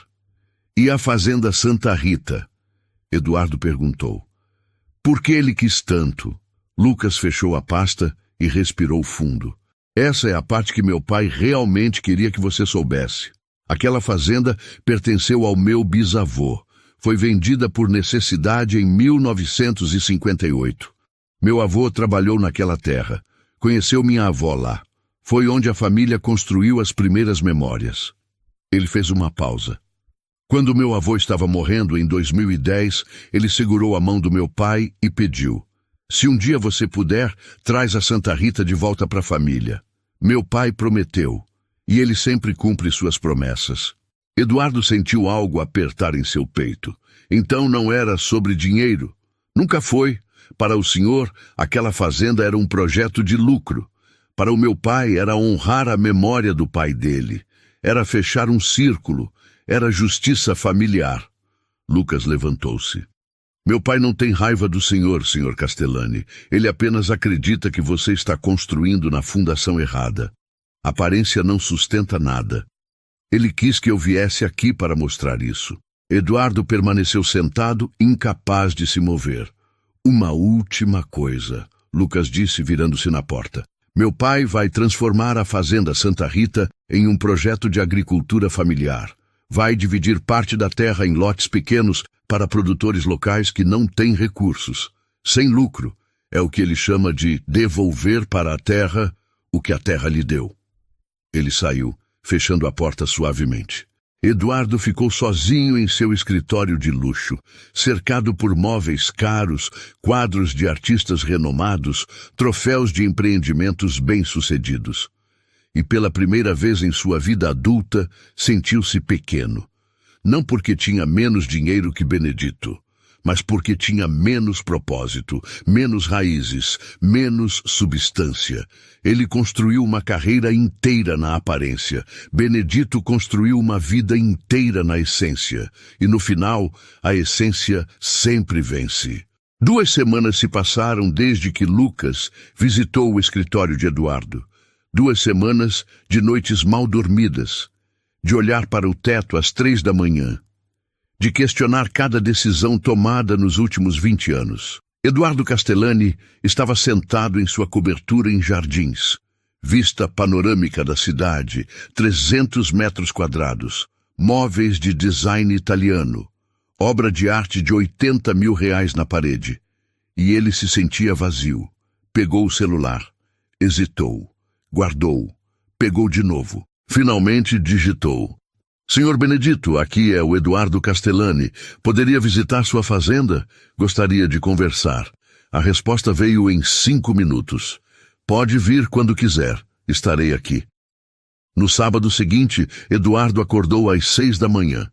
E a fazenda Santa Rita? Eduardo perguntou. Por que ele quis tanto? Lucas fechou a pasta e respirou fundo. Essa é a parte que meu pai realmente queria que você soubesse. Aquela fazenda pertenceu ao meu bisavô. Foi vendida por necessidade em 1958. Meu avô trabalhou naquela terra. Conheceu minha avó lá. Foi onde a família construiu as primeiras memórias. Ele fez uma pausa. Quando meu avô estava morrendo, em 2010, ele segurou a mão do meu pai e pediu: se um dia você puder, traz a Santa Rita de volta para a família. Meu pai prometeu, e ele sempre cumpre suas promessas. Eduardo sentiu algo apertar em seu peito. Então não era sobre dinheiro. Nunca foi. Para o senhor, aquela fazenda era um projeto de lucro. Para o meu pai, era honrar a memória do pai dele. Era fechar um círculo. Era justiça familiar. Lucas levantou-se. Meu pai não tem raiva do senhor, Sr. Castellani. Ele apenas acredita que você está construindo na fundação errada. A aparência não sustenta nada. Ele quis que eu viesse aqui para mostrar isso. Eduardo permaneceu sentado, incapaz de se mover. Uma última coisa, Lucas disse virando-se na porta. Meu pai vai transformar a Fazenda Santa Rita em um projeto de agricultura familiar. Vai dividir parte da terra em lotes pequenos para produtores locais que não têm recursos. Sem lucro, é o que ele chama de devolver para a terra o que a terra lhe deu. Ele saiu, fechando a porta suavemente. Eduardo ficou sozinho em seu escritório de luxo, cercado por móveis caros, quadros de artistas renomados, troféus de empreendimentos bem-sucedidos. E pela primeira vez em sua vida adulta, sentiu-se pequeno. Não porque tinha menos dinheiro que Benedito, mas porque tinha menos propósito, menos raízes, menos substância. Ele construiu uma carreira inteira na aparência. Benedito construiu uma vida inteira na essência. E no final, a essência sempre vence. 2 semanas se passaram desde que Lucas visitou o escritório de Eduardo. 2 semanas de noites mal dormidas, de olhar para o teto às 3 da manhã, de questionar cada decisão tomada nos últimos 20 anos. Eduardo Castellani estava sentado em sua cobertura em Jardins, vista panorâmica da cidade, 300 metros quadrados, móveis de design italiano, obra de arte de R$80 mil na parede. E ele se sentia vazio. Pegou o celular, hesitou, guardou, pegou de novo. Finalmente digitou. Senhor Benedito, aqui é o Eduardo Castellani. Poderia visitar sua fazenda? Gostaria de conversar. A resposta veio em 5 minutos. Pode vir quando quiser. Estarei aqui. No sábado seguinte, Eduardo acordou às 6 da manhã.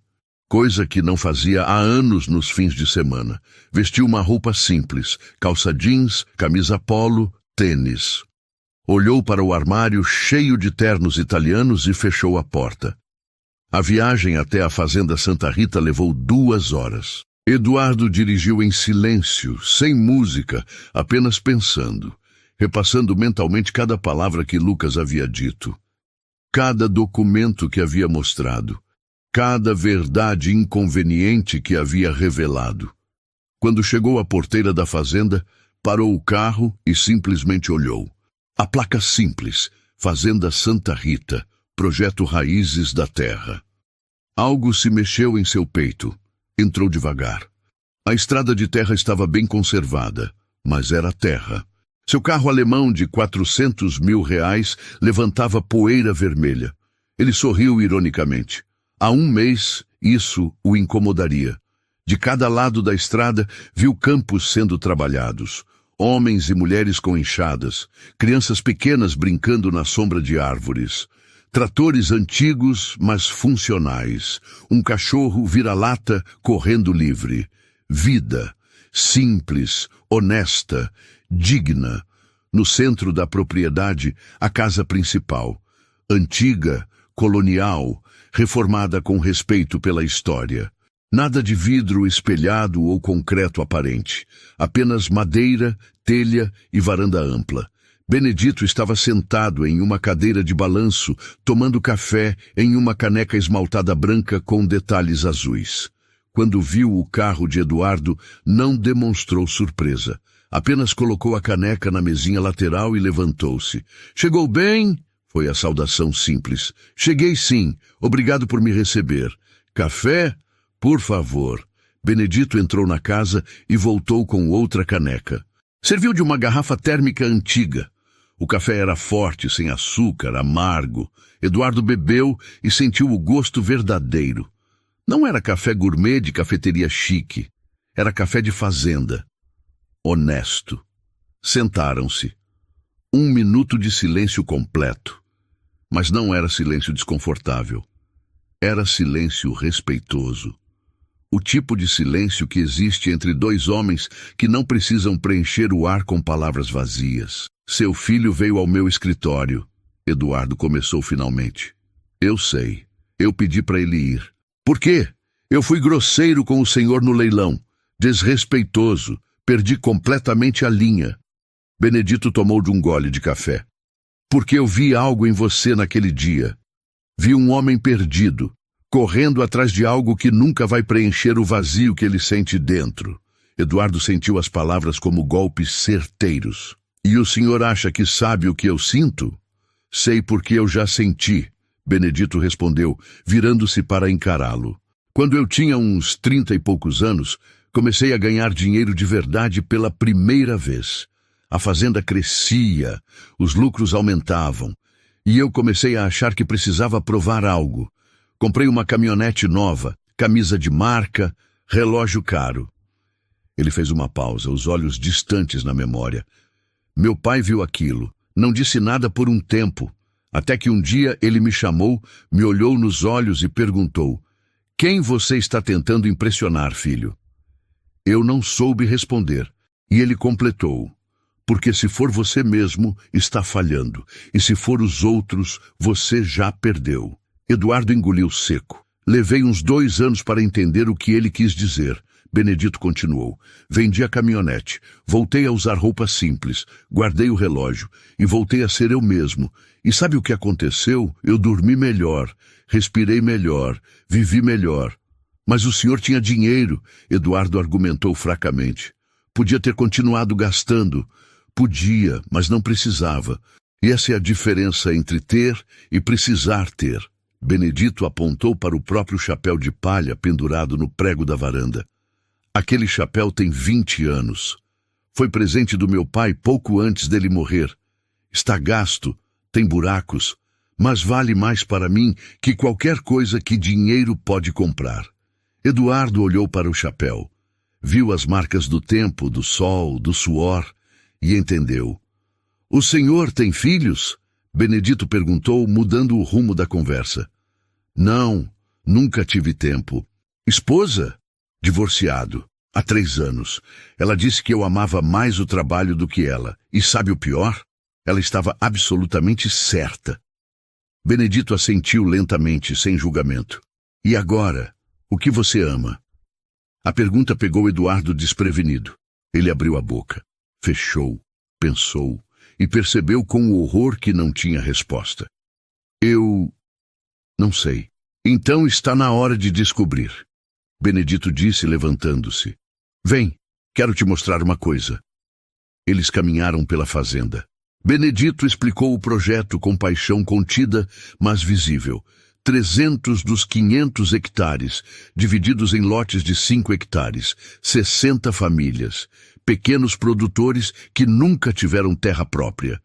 Coisa que não fazia há anos nos fins de semana. Vestiu uma roupa simples, calça jeans, camisa polo, tênis. Olhou para o armário cheio de ternos italianos e fechou a porta. A viagem até a Fazenda Santa Rita levou 2 horas. Eduardo dirigiu em silêncio, sem música, apenas pensando, repassando mentalmente cada palavra que Lucas havia dito, cada documento que havia mostrado, cada verdade inconveniente que havia revelado. Quando chegou à porteira da fazenda, parou o carro e simplesmente olhou. A placa simples, Fazenda Santa Rita, Projeto Raízes da Terra. Algo se mexeu em seu peito. Entrou devagar. A estrada de terra estava bem conservada, mas era terra. Seu carro alemão de R$400 mil levantava poeira vermelha. Ele sorriu ironicamente. Há 1 mês, isso o incomodaria. De cada lado da estrada, viu campos sendo trabalhados. Homens e mulheres com enxadas, crianças pequenas brincando na sombra de árvores, tratores antigos, mas funcionais, um cachorro vira-lata correndo livre. Vida, simples, honesta, digna. No centro da propriedade, a casa principal, antiga, colonial, reformada com respeito pela história. Nada de vidro espelhado ou concreto aparente, apenas madeira, telha e varanda ampla. Benedito estava sentado em uma cadeira de balanço, tomando café em uma caneca esmaltada branca com detalhes azuis. Quando viu o carro de Eduardo, não demonstrou surpresa. Apenas colocou a caneca na mesinha lateral e levantou-se. "Chegou bem?" foi a saudação simples. "Cheguei sim. Obrigado por me receber. Café? Por favor." Benedito entrou na casa e voltou com outra caneca. Serviu de uma garrafa térmica antiga. O café era forte, sem açúcar, amargo. Eduardo bebeu e sentiu o gosto verdadeiro. Não era café gourmet de cafeteria chique. Era café de fazenda. Honesto. Sentaram-se. 1 minuto de silêncio completo. Mas não era silêncio desconfortável. Era silêncio respeitoso. O tipo de silêncio que existe entre 2 homens que não precisam preencher o ar com palavras vazias. "Seu filho veio ao meu escritório." Eduardo começou finalmente. "Eu sei. Eu pedi para ele ir." "Por quê?" "Eu fui grosseiro com o senhor no leilão. Desrespeitoso. Perdi completamente a linha." Benedito tomou de um gole de café. "Porque eu vi algo em você naquele dia. Vi um homem perdido, correndo atrás de algo que nunca vai preencher o vazio que ele sente dentro. Eduardo sentiu as palavras como golpes certeiros. E o senhor acha que sabe o que eu sinto? Sei porque eu já senti, Benedito respondeu, virando-se para encará-lo. Quando eu tinha uns 30 e poucos anos, comecei a ganhar dinheiro de verdade pela primeira vez. A fazenda crescia, os lucros aumentavam, e eu comecei a achar que precisava provar algo. Comprei uma caminhonete nova, camisa de marca, relógio caro. Ele fez uma pausa, os olhos distantes na memória. Meu pai viu aquilo, não disse nada por um tempo, até que um dia ele me chamou, me olhou nos olhos e perguntou: "Quem você está tentando impressionar, filho?" Eu não soube responder, e ele completou: "Porque se for você mesmo, está falhando, e se for os outros, você já perdeu." Eduardo engoliu seco. Levei uns 2 anos para entender o que ele quis dizer. Benedito continuou. Vendi a caminhonete, voltei a usar roupas simples, guardei o relógio e voltei a ser eu mesmo. E sabe o que aconteceu? Eu dormi melhor, respirei melhor, vivi melhor. Mas o senhor tinha dinheiro, Eduardo argumentou fracamente. Podia ter continuado gastando. Podia, mas não precisava. E essa é a diferença entre ter e precisar ter. Benedito apontou para o próprio chapéu de palha pendurado no prego da varanda. Aquele chapéu tem 20 anos. Foi presente do meu pai pouco antes dele morrer. Está gasto, tem buracos, mas vale mais para mim que qualquer coisa que dinheiro pode comprar. Eduardo olhou para o chapéu. Viu as marcas do tempo, do sol, do suor, e entendeu. "O senhor tem filhos?" Benedito perguntou, mudando o rumo da conversa. "Não, nunca tive tempo." "Esposa?" "Divorciado, há 3 anos. Ela disse que eu amava mais o trabalho do que ela. E sabe o pior? Ela estava absolutamente certa." Benedito assentiu lentamente, sem julgamento. "E agora, o que você ama?" A pergunta pegou Eduardo desprevenido. Ele abriu a boca, fechou, pensou e percebeu com horror que não tinha resposta. "Eu... não sei." "Então está na hora de descobrir." Benedito disse, levantando-se. "Vem, quero te mostrar uma coisa." Eles caminharam pela fazenda. Benedito explicou o projeto com paixão contida, mas visível. 300 dos 500 hectares, divididos em lotes de 5 hectares, 60 famílias, pequenos produtores que nunca tiveram terra própria.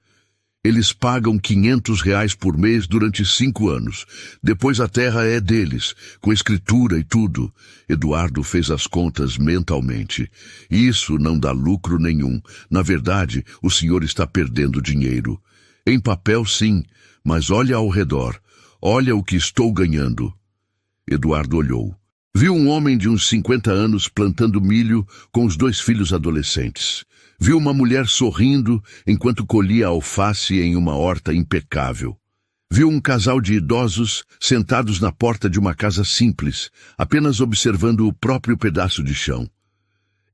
Eles pagam R$ 500 por mês durante 5 anos. Depois a terra é deles, com escritura e tudo. Eduardo fez as contas mentalmente. Isso não dá lucro nenhum. Na verdade, o senhor está perdendo dinheiro. Em papel, sim, mas olha ao redor. Olha o que estou ganhando. Eduardo olhou. Viu um homem de uns 50 anos plantando milho com os 2 filhos adolescentes. Viu uma mulher sorrindo enquanto colhia alface em uma horta impecável. Viu um casal de idosos sentados na porta de uma casa simples, apenas observando o próprio pedaço de chão.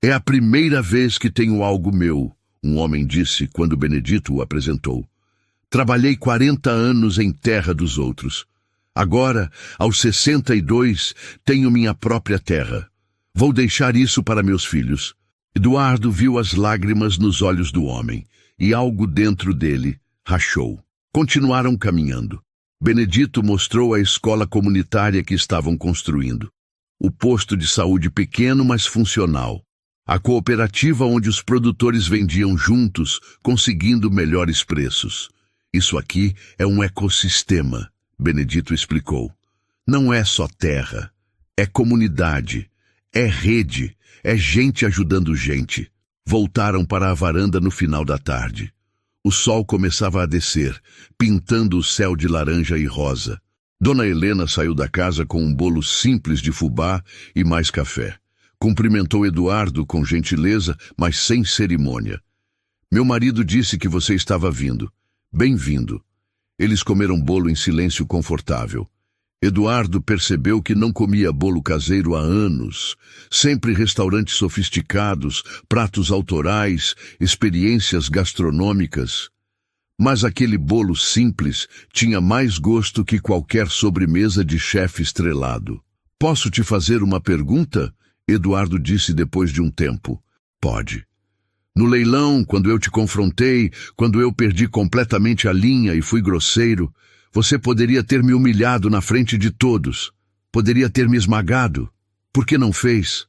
"É a primeira vez que tenho algo meu", um homem disse quando Benedito o apresentou. "Trabalhei 40 anos em terra dos outros. Agora, aos 62, tenho minha própria terra. Vou deixar isso para meus filhos." Eduardo viu as lágrimas nos olhos do homem, e algo dentro dele rachou. Continuaram caminhando. Benedito mostrou a escola comunitária que estavam construindo. O posto de saúde pequeno, mas funcional. A cooperativa onde os produtores vendiam juntos, conseguindo melhores preços. "Isso aqui é um ecossistema", Benedito explicou. "Não é só terra, é comunidade, é rede, é gente ajudando gente." Voltaram para a varanda no final da tarde. O sol começava a descer, pintando o céu de laranja e rosa. Dona Helena saiu da casa com um bolo simples de fubá e mais café. Cumprimentou Eduardo com gentileza, mas sem cerimônia. "Meu marido disse que você estava vindo. Bem-vindo." Eles comeram bolo em silêncio confortável. Eduardo percebeu que não comia bolo caseiro há anos. Sempre restaurantes sofisticados, pratos autorais, experiências gastronômicas. Mas aquele bolo simples tinha mais gosto que qualquer sobremesa de chefe estrelado. "Posso te fazer uma pergunta?" Eduardo disse depois de um tempo. Pode. No leilão, quando eu te confrontei, quando eu perdi completamente a linha e fui grosseiro, você poderia ter me humilhado na frente de todos. Poderia ter me esmagado. Por que não fez?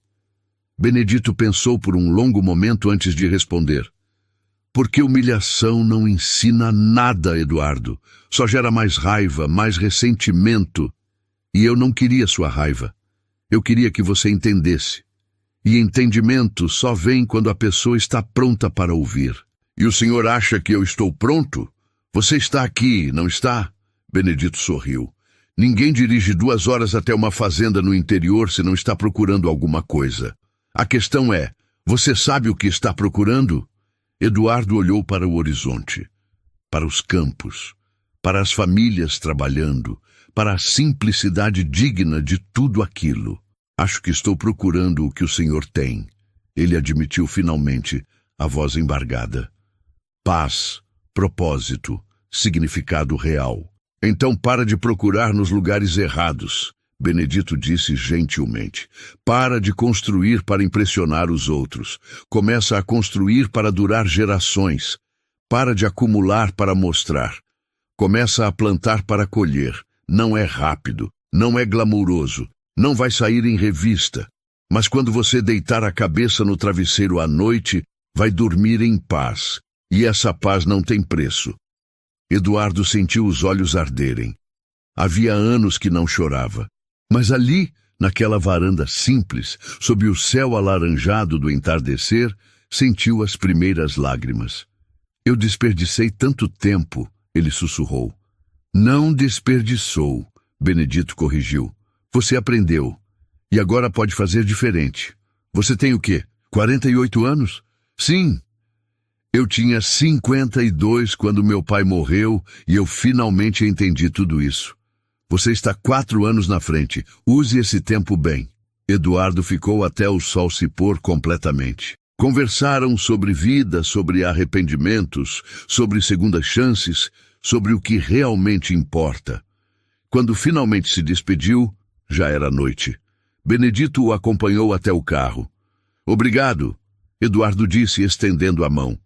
Benedito pensou por um longo momento antes de responder. Porque humilhação não ensina nada, Eduardo. Só gera mais raiva, mais ressentimento. E eu não queria sua raiva. Eu queria que você entendesse. E entendimento só vem quando a pessoa está pronta para ouvir. E o senhor acha que eu estou pronto? Você está aqui, não está? Benedito sorriu. Ninguém dirige 2 horas até uma fazenda no interior se não está procurando alguma coisa. A questão é, você sabe o que está procurando? Eduardo olhou para o horizonte, para os campos, para as famílias trabalhando, para a simplicidade digna de tudo aquilo. Acho que estou procurando o que o senhor tem. Ele admitiu finalmente, a voz embargada. Paz, propósito, significado real. Então para de procurar nos lugares errados, Benedito disse gentilmente. Para de construir para impressionar os outros. Começa a construir para durar gerações. Para de acumular para mostrar. Começa a plantar para colher. Não é rápido, não é glamuroso, não vai sair em revista. Mas quando você deitar a cabeça no travesseiro à noite, vai dormir em paz. E essa paz não tem preço. Eduardo sentiu os olhos arderem. Havia anos que não chorava. Mas ali, naquela varanda simples, sob o céu alaranjado do entardecer, sentiu as primeiras lágrimas. Eu desperdicei tanto tempo, ele sussurrou. Não desperdiçou, Benedito corrigiu. Você aprendeu. E agora pode fazer diferente. Você tem o quê? 48 anos? Sim. Eu tinha 52 quando meu pai morreu e eu finalmente entendi tudo isso. Você está 4 anos na frente. Use esse tempo bem. Eduardo ficou até o sol se pôr completamente. Conversaram sobre vida, sobre arrependimentos, sobre segundas chances, sobre o que realmente importa. Quando finalmente se despediu, já era noite. Benedito o acompanhou até o carro. Obrigado, Eduardo disse estendendo a mão.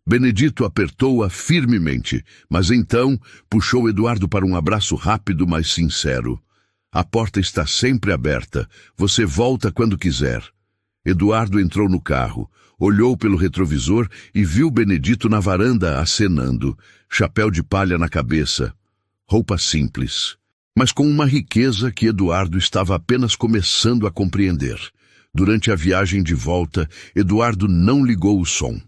Benedito apertou-a firmemente, mas então puxou Eduardo para um abraço rápido, mas sincero. A porta está sempre aberta. Você volta quando quiser. Eduardo entrou no carro, olhou pelo retrovisor e viu Benedito na varanda acenando, chapéu de palha na cabeça. Roupa simples, mas com uma riqueza que Eduardo estava apenas começando a compreender. Durante a viagem de volta, Eduardo não ligou o som.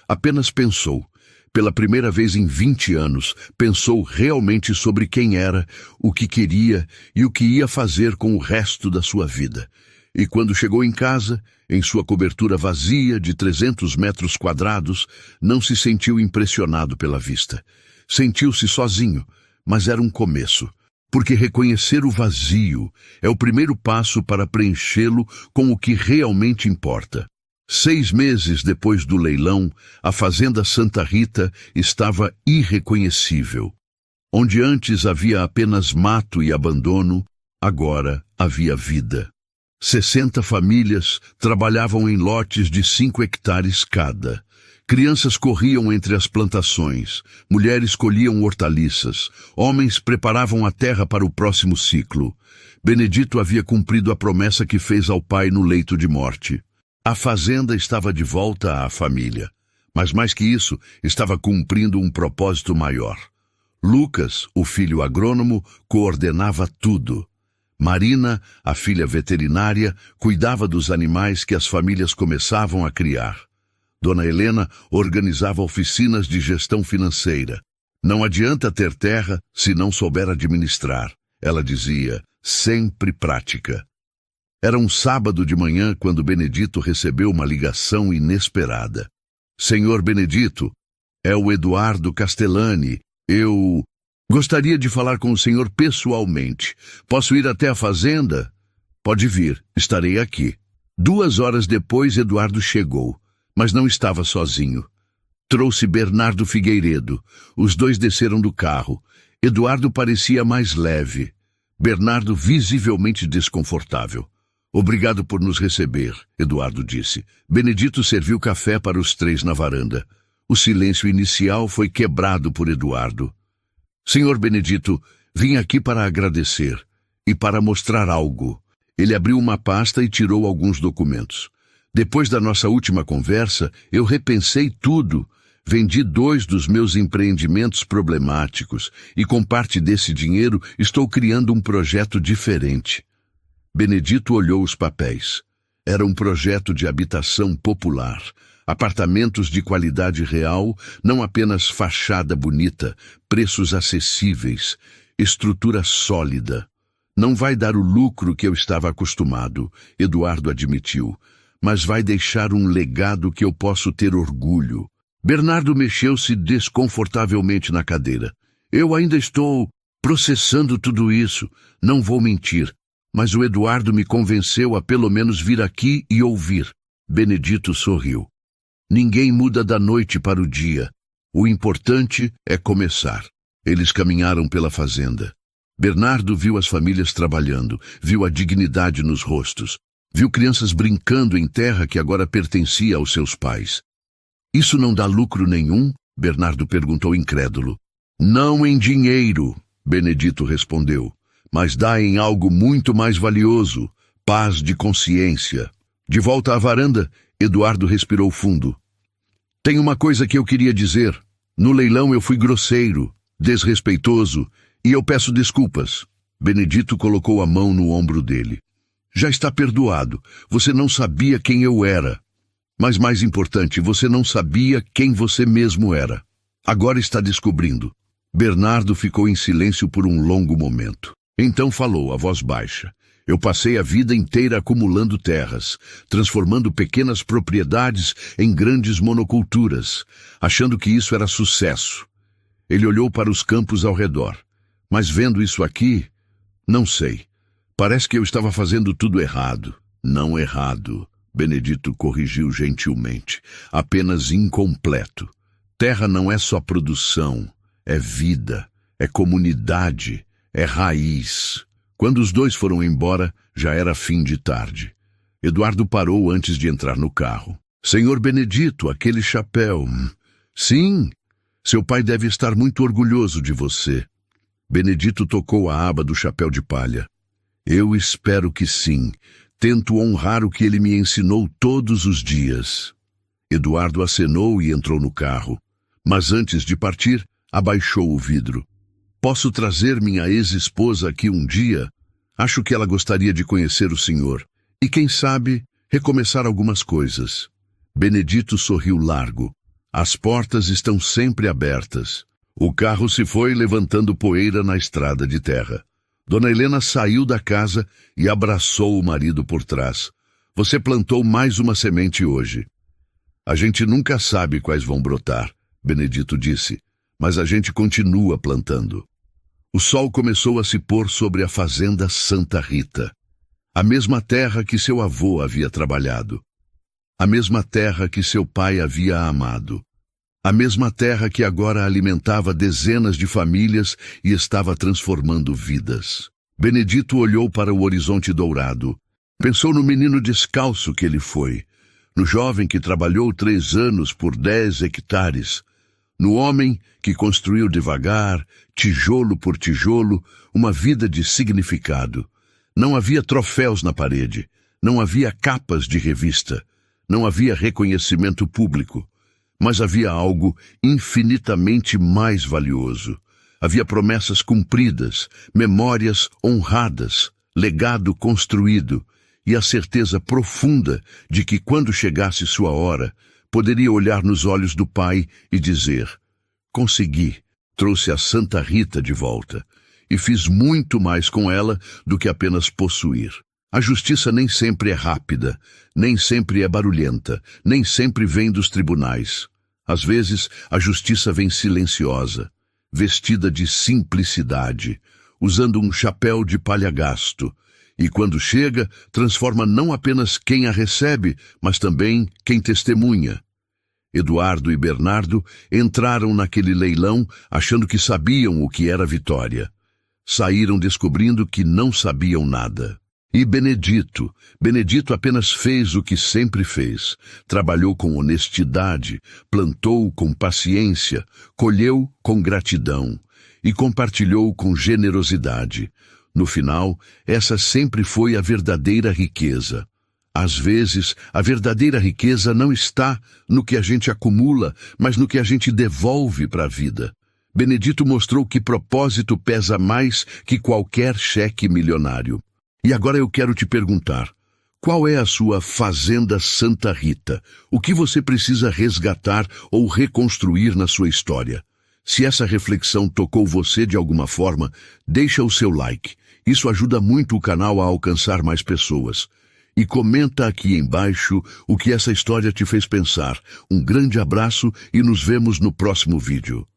Apenas pensou. Pela primeira vez em 20 anos, pensou realmente sobre quem era, o que queria e o que ia fazer com o resto da sua vida. E quando chegou em casa, em sua cobertura vazia de 300 metros quadrados, não se sentiu impressionado pela vista. Sentiu-se sozinho, mas era um começo, porque reconhecer o vazio é o primeiro passo para preenchê-lo com o que realmente importa. 6 meses depois do leilão, a fazenda Santa Rita estava irreconhecível. Onde antes havia apenas mato e abandono, agora havia vida. 60 famílias trabalhavam em lotes de 5 hectares cada. Crianças corriam entre as plantações, mulheres colhiam hortaliças, homens preparavam a terra para o próximo ciclo. Benedito havia cumprido a promessa que fez ao pai no leito de morte. A fazenda estava de volta à família, mas mais que isso, estava cumprindo um propósito maior. Lucas, o filho agrônomo, coordenava tudo. Marina, a filha veterinária, cuidava dos animais que as famílias começavam a criar. Dona Helena organizava oficinas de gestão financeira. Não adianta ter terra se não souber administrar, ela dizia, sempre prática. Era um sábado de manhã quando Benedito recebeu uma ligação inesperada. Senhor Benedito, é o Eduardo Castellani. Eu gostaria de falar com o senhor pessoalmente. Posso ir até a fazenda? Pode vir, estarei aqui. 2 horas depois, Eduardo chegou, mas não estava sozinho. Trouxe Bernardo Figueiredo. Os dois desceram do carro. Eduardo parecia mais leve. Bernardo visivelmente desconfortável. Obrigado por nos receber, Eduardo disse. Benedito serviu café para os três na varanda. O silêncio inicial foi quebrado por Eduardo. Senhor Benedito, vim aqui para agradecer e para mostrar algo. Ele abriu uma pasta e tirou alguns documentos. Depois da nossa última conversa, eu repensei tudo. Vendi 2 dos meus empreendimentos problemáticos e com parte desse dinheiro estou criando um projeto diferente. Benedito olhou os papéis. Era um projeto de habitação popular. Apartamentos de qualidade real, não apenas fachada bonita, preços acessíveis, estrutura sólida. Não vai dar o lucro que eu estava acostumado, Eduardo admitiu, mas vai deixar um legado que eu posso ter orgulho. Bernardo mexeu-se desconfortavelmente na cadeira. Eu ainda estou processando tudo isso, não vou mentir. Mas o Eduardo me convenceu a pelo menos vir aqui e ouvir. Benedito sorriu. Ninguém muda da noite para o dia. O importante é começar. Eles caminharam pela fazenda. Bernardo viu as famílias trabalhando, viu a dignidade nos rostos, viu crianças brincando em terra que agora pertencia aos seus pais. Isso não dá lucro nenhum? Bernardo perguntou incrédulo. Não em dinheiro, Benedito respondeu. Mas dá em algo muito mais valioso, paz de consciência. De volta à varanda, Eduardo respirou fundo. Tem uma coisa que eu queria dizer. No leilão eu fui grosseiro, desrespeitoso, e eu peço desculpas. Benedito colocou a mão no ombro dele. Já está perdoado. Você não sabia quem eu era. Mas mais importante, você não sabia quem você mesmo era. Agora está descobrindo. Bernardo ficou em silêncio por um longo momento. Então falou, a voz baixa. Eu passei a vida inteira acumulando terras, transformando pequenas propriedades em grandes monoculturas, achando que isso era sucesso. Ele olhou para os campos ao redor. Mas vendo isso aqui, não sei. Parece que eu estava fazendo tudo errado. Não errado, Benedito corrigiu gentilmente. Apenas incompleto. Terra não é só produção, é vida, é comunidade. É raiz. Quando os dois foram embora, já era fim de tarde. Eduardo parou antes de entrar no carro. Senhor Benedito, aquele chapéu. Sim, seu pai deve estar muito orgulhoso de você. Benedito tocou a aba do chapéu de palha. Eu espero que sim. Tento honrar o que ele me ensinou todos os dias. Eduardo acenou e entrou no carro. Mas antes de partir, abaixou o vidro. Posso trazer minha ex-esposa aqui um dia? Acho que ela gostaria de conhecer o senhor. E quem sabe, recomeçar algumas coisas. Benedito sorriu largo. As portas estão sempre abertas. O carro se foi levantando poeira na estrada de terra. Dona Helena saiu da casa e abraçou o marido por trás. Você plantou mais uma semente hoje. A gente nunca sabe quais vão brotar, Benedito disse, mas a gente continua plantando. O sol começou a se pôr sobre a fazenda Santa Rita. A mesma terra que seu avô havia trabalhado. A mesma terra que seu pai havia amado. A mesma terra que agora alimentava dezenas de famílias e estava transformando vidas. Benedito olhou para o horizonte dourado. Pensou no menino descalço que ele foi. No jovem que trabalhou 3 anos por 10 hectares. No homem que construiu devagar, tijolo por tijolo, uma vida de significado. Não havia troféus na parede, não havia capas de revista, não havia reconhecimento público, mas havia algo infinitamente mais valioso. Havia promessas cumpridas, memórias honradas, legado construído e a certeza profunda de que quando chegasse sua hora, poderia olhar nos olhos do pai e dizer: consegui, trouxe a Santa Rita de volta, e fiz muito mais com ela do que apenas possuir. A justiça nem sempre é rápida, nem sempre é barulhenta, nem sempre vem dos tribunais. Às vezes, a justiça vem silenciosa, vestida de simplicidade, usando um chapéu de palha gasto, e quando chega, transforma não apenas quem a recebe, mas também quem testemunha. Eduardo e Bernardo entraram naquele leilão achando que sabiam o que era vitória. Saíram descobrindo que não sabiam nada. E Benedito? Benedito apenas fez o que sempre fez. Trabalhou com honestidade, plantou com paciência, colheu com gratidão e compartilhou com generosidade. No final, essa sempre foi a verdadeira riqueza. Às vezes, a verdadeira riqueza não está no que a gente acumula, mas no que a gente devolve para a vida. Benedito mostrou que propósito pesa mais que qualquer cheque milionário. E agora eu quero te perguntar, qual é a sua fazenda Santa Rita? O que você precisa resgatar ou reconstruir na sua história? Se essa reflexão tocou você de alguma forma, deixa o seu like. Isso ajuda muito o canal a alcançar mais pessoas. E comenta aqui embaixo o que essa história te fez pensar. Um grande abraço e nos vemos no próximo vídeo.